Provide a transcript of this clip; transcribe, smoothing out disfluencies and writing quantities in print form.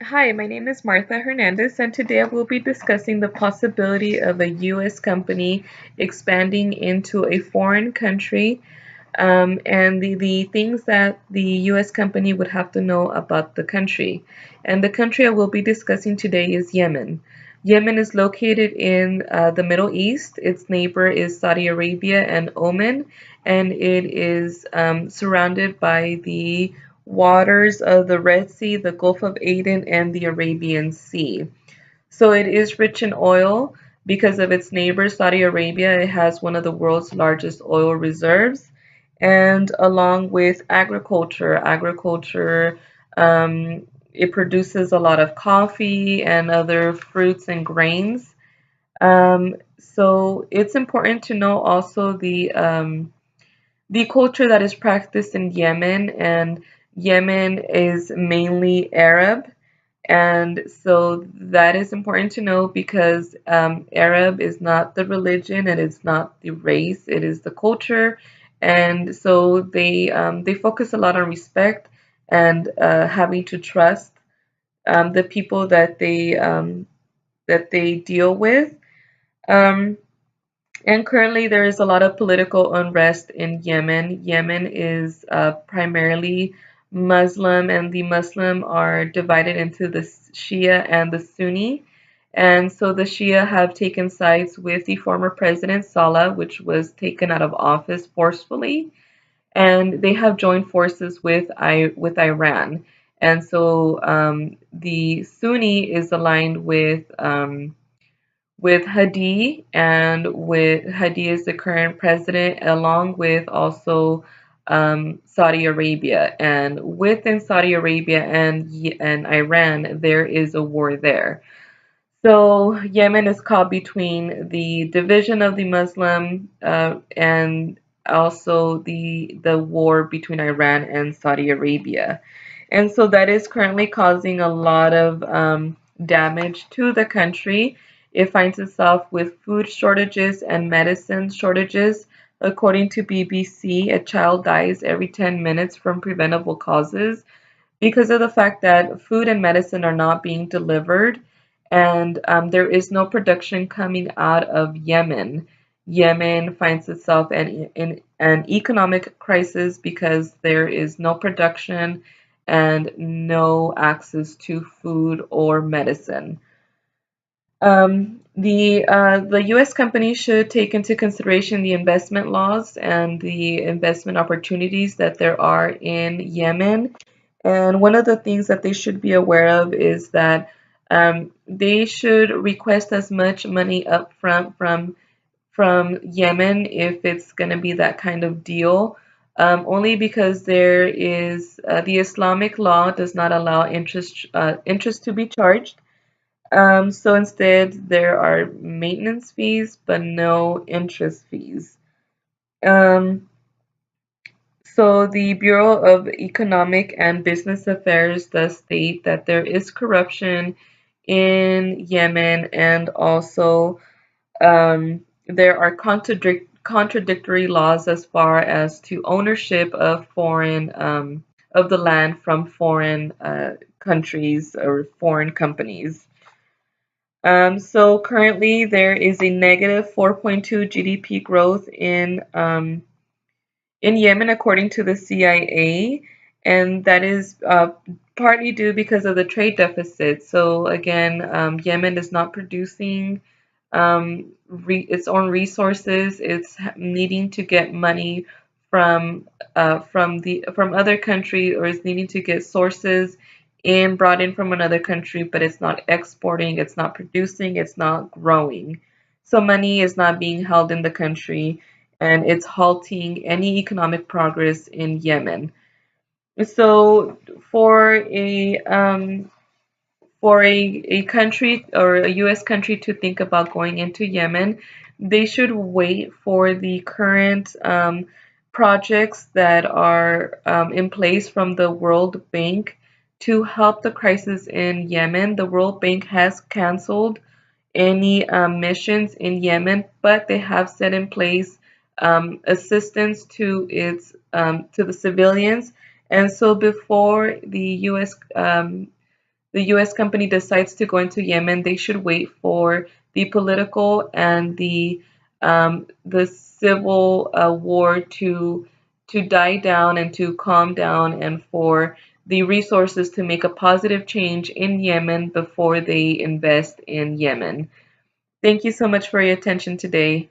Hi, my name is Martha Hernandez, and today I will be discussing the possibility of a U.S. company expanding into a foreign country, and the things that the U.S. company would have to know about the country. And the country I will be discussing today is Yemen. Yemen is located in the Middle East. Its neighbor is Saudi Arabia and Oman, and it is surrounded by the waters of the Red Sea, the Gulf of Aden, and the Arabian Sea. So it is rich in oil because of its neighbor, Saudi Arabia. It has one of the world's largest oil reserves. And along with agriculture, it produces a lot of coffee and other fruits and grains. So it's important to know also the culture that is practiced in Yemen, and Yemen is mainly Arab. And so that is important to know because Arab is not the religion, and it's not the race, it is the culture. And so they focus a lot on respect and having to trust the people that they deal with. Um, and currently, there is a lot of political unrest in Yemen. Yemen is primarily Muslim, and the Muslim are divided into the Shia and the Sunni. And so the Shia have taken sides with the former president Saleh, which was taken out of office forcefully, and they have joined forces with Iran. And so the Sunni is aligned with Hadi, and with Hadi is the current president, along with also Saudi Arabia. And within Saudi Arabia and Iran, there is a war there. So Yemen is caught between the division of the Muslim and also the war between Iran and Saudi Arabia. And so that is currently causing a lot of damage to the country. It finds itself with food shortages and medicine shortages. According to BBC, a child dies every 10 minutes from preventable causes because of the fact that food and medicine are not being delivered, and there is no production coming out of Yemen. Yemen finds itself in an economic crisis because there is no production and no access to food or medicine. The U.S. company should take into consideration the investment laws and the investment opportunities that there are in Yemen. And one of the things that they should be aware of is that they should request as much money upfront from Yemen if it's going to be that kind of deal. Only because there is the Islamic law does not allow interest to be charged. So instead, there are maintenance fees, but no interest fees. Um, so the Bureau of Economic and Business Affairs does state that there is corruption in Yemen, and also there are contradictory laws as far as to ownership of foreign of the land from foreign countries or foreign companies. So currently there is a negative 4.2 GDP growth in Yemen, according to the CIA, and that is partly due because of the trade deficit. So again, Yemen is not producing its own resources. It's needing to get money from other countries, or is needing to get sources brought in from another country, but it's not exporting, it's not producing, it's not growing. So money is not being held in the country, and it's halting any economic progress in Yemen. So for a country or a US country to think about going into Yemen, they should wait for the current projects that are in place from the World Bank to help the crisis in Yemen. The World Bank has canceled any missions in Yemen, but they have set in place assistance to its to the civilians. And so before the U.S. the US company decides to go into Yemen, they should wait for the political and the civil war to die down and to calm down, and for the resources to make a positive change in Yemen before they invest in Yemen. Thank you so much for your attention today.